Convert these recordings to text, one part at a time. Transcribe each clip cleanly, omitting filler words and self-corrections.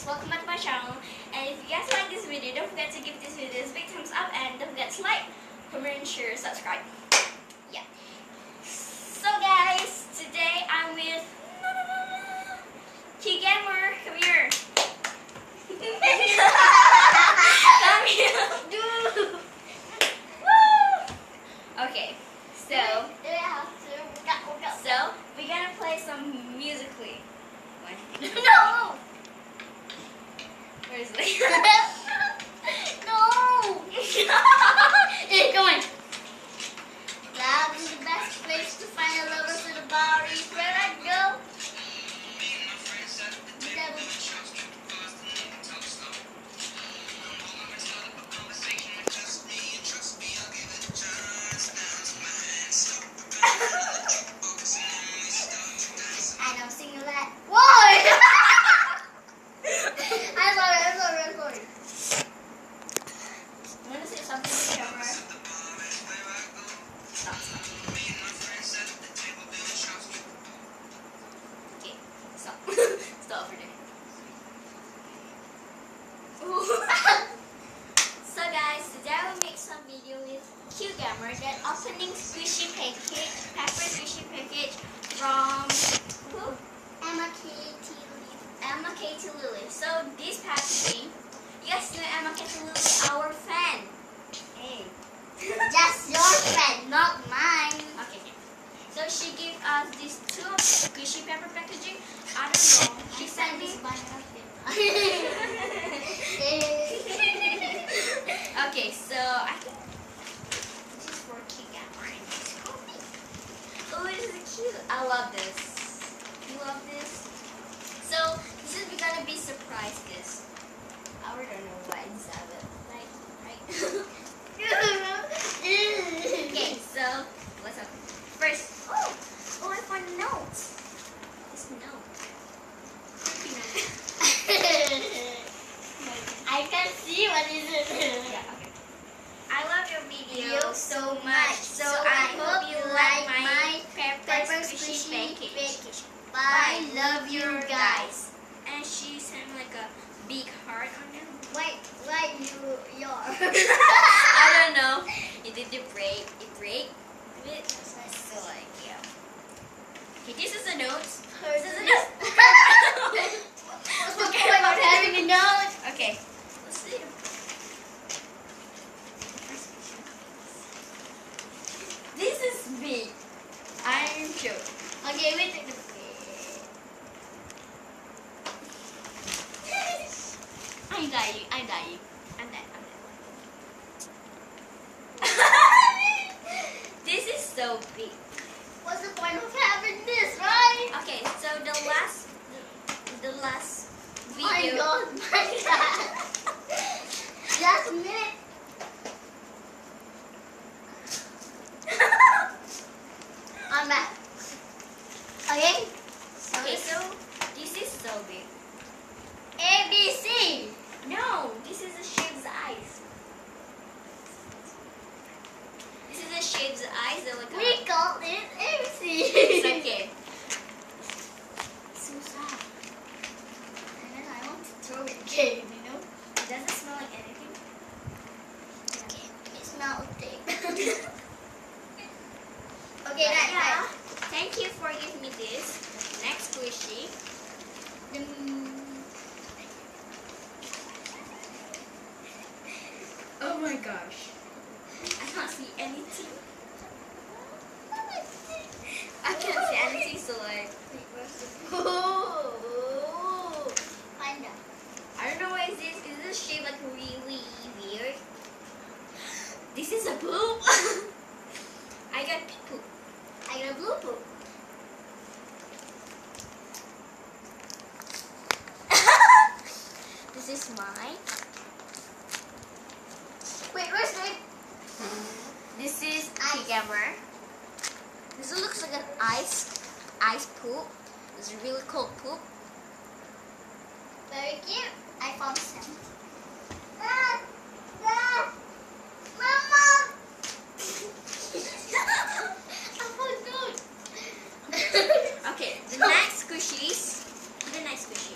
welcome back to my channel. And if you guys like this video, don't forget to give this video a big thumbs up and don't forget to like, comment, share, subscribe. Yeah. So guys, today I'm with Q Gamer. Come here. Come here. Woo! Okay, so we're gonna play some Musical.ly. No! Where is it? No! It's going. That is the best place to find a lover for the bar is where I go. I know, sing that. Whoa! I'm sorry. I'm gonna say something to the camera. Stop. Okay, stop. Stop over there. So guys, today I will make some video with Q Gamer that opening squishy package, pepper squishy package from who? Emma Katie Lily. So this packaging, you guys know Emma Katie Lily, our fan. Hey. Just your friend, not mine. Okay. So she gave us these two squishy pepper packaging. I don't know. She sent me. Okay, so I think this is for Q Gamer. Oh, this is cute. I love this. You love this? So this is gonna be surprise. This. I don't know what inside it. Right? Okay, so what's up? First, oh, I found a note. This note. I can see what is it. Yeah, okay. I love your video so much. So I I hope you like my pepper pepper squishy squishy package. Bye. Love you guys. And she sent me like a big heart on it. Wait, you're. I don't know. It did break. It break a bit. So like yeah. Okay, this is a note. This is a note. What's the point of having a note? Okay, let's see. This is me. I'm joking. Okay, wait. I'm dying. I'm dead. This is so big. What's the point of having this, right? Okay, so the last My video. God, my God. Just a minute. I'm back. Okay? Okay, so this is so big. ABC. No, this is a shape's eyes. This is a shape's eyes that look We call it ABC. It's okay. So soft. And then I want to throw it again, you know? It doesn't smell like anything. Okay, it smells thick. Okay, But that's yeah, right. thank you for giving me this. Next squishy. Oh my gosh. I can't see anything. I can't see anything, so like, Ooh, find out. I don't know what is this. Is this shape like really weird? This is a poop. I got poop. I got a blue poop. This is mine. Wait, where's it? This is Ice. Gamer. This looks like an ice poop. It's a really cold poop. Very cute. I found some. Mama! Okay, the next squishies. The next squishy.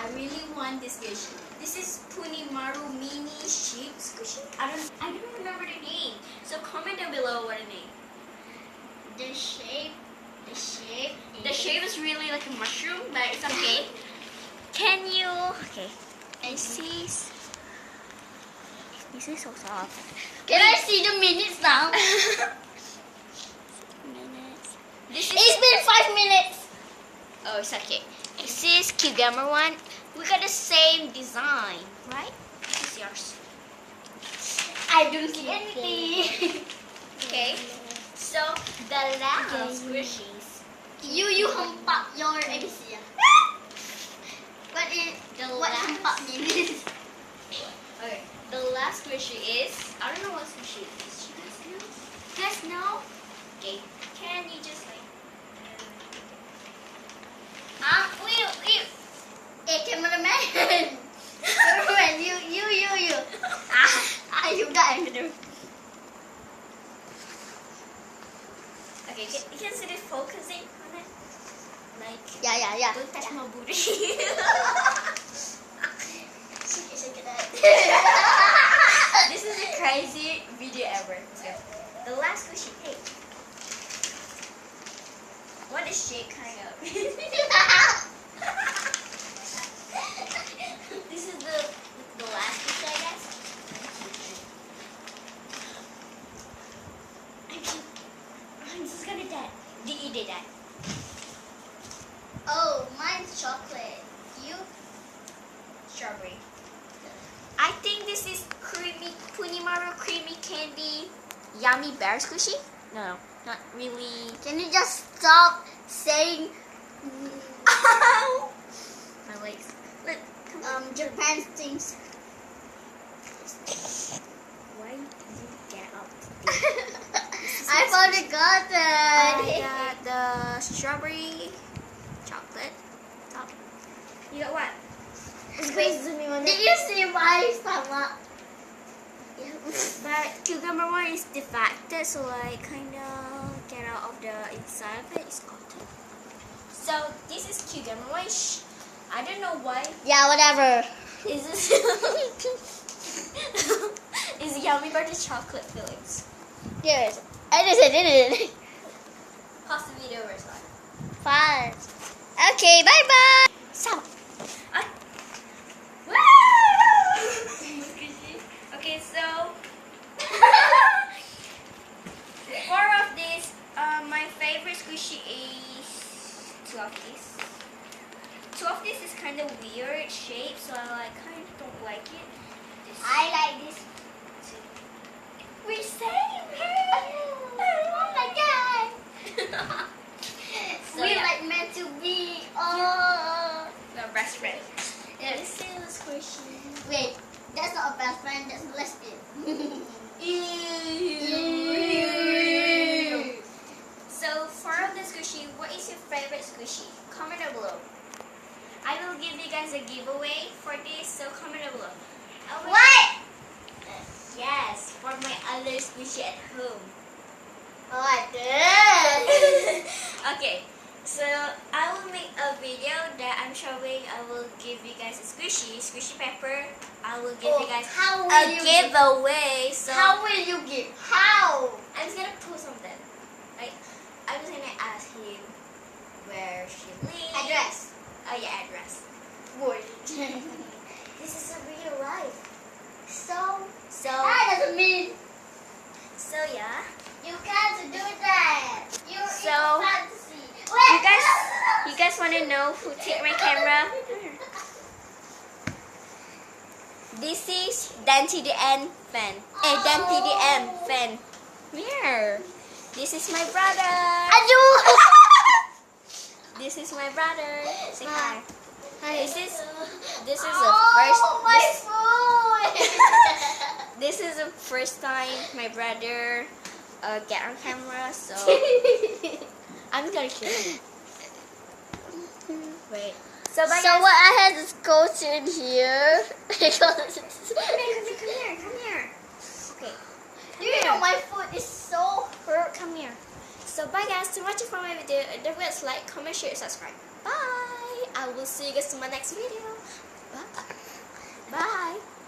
I really want this squishy. This is Punimaru Mini Sheep Squishy. I don't remember the name. So comment down below what the name. The shape. The shape is really like a mushroom, but it's okay. Can you? Okay. This is so soft. Can I see the minutes now? Minutes. This is. It's been 5 minutes. Oh, it's okay. This is Q-Gamer one. We got the same design, right? This is yours. I don't see anything. Okay. So the last squishies. You humpak your ABC. What last- humpak means? Okay. The last squishy is. I don't know what squishy it is. You guys know? You guys know? Okay. Can you just like? Wait. Hey, cameraman. Cameraman, you. You got it. Okay. You can see it focusing on it. Like. Yeah. Don't touch my booty. Shake it out. This is a crazy video ever. Let's go. The last squishy. Hey. What is shake kind of? This is the last squishy, I guess. I'm just gonna die. Did you die? Oh, mine's chocolate. You? Strawberry. I think this is creamy Punimaru creamy candy yummy bear squishy. No, not really. Can you just stop saying My legs. Look, come on. Japan things? Why did you get up today? I forgot I got the strawberry chocolate top. You got what? Did you see my stomach? But cucumber one is defected, so I kind of get out of the inside of it. It's cotton. So this is cucumber one. I don't know why. Yeah, whatever. Is this is yummy butter chocolate fillings? Yes. I just did it. Pause the video or something. Fine. Okay, bye bye. Stop. Okay, so four of these. My favorite squishy is two of these. Two of this is kind of weird shape, so I kind of don't like it. I like this. We're same. Oh my god. So, We're yeah. like meant to be. Oh. We're best friends. Yeah. This is squishy. Wait, that's not a best friend. That's a lesbian. So for the squishy, what is your favorite squishy? Comment down below. I will give you guys a giveaway for this, so comment down below. What? Yes, for my other squishy at home. Oh, I did. Okay, so I will make a video that I'm showing. I will give you guys a squishy pepper. I will give you guys how will a you giveaway. So How will you give? How? I'm just gonna post something. Like I'm just gonna ask him where she lives. Address. Oh yeah, address. Boy. This is a real life. So So that doesn't mean yeah. you can't do that. You're So, in fantasy. You guys wanna know who took my camera? This is Dan TDN fan. Dan TDM fan. Here. This is my brother. Aduh. This is my brother. Say hi. This is the Oh, my first. foot. This is the first time my brother get on camera, so I'm just gonna kill him. Wait. So bye So guys. what I had is coach in here. Come here. Okay. Do you know my foot is so hurt? Come here. So bye guys. To watch it for my video, don't forget to like, comment, share, subscribe. Bye. I will see you guys in my next video. Bye. Bye.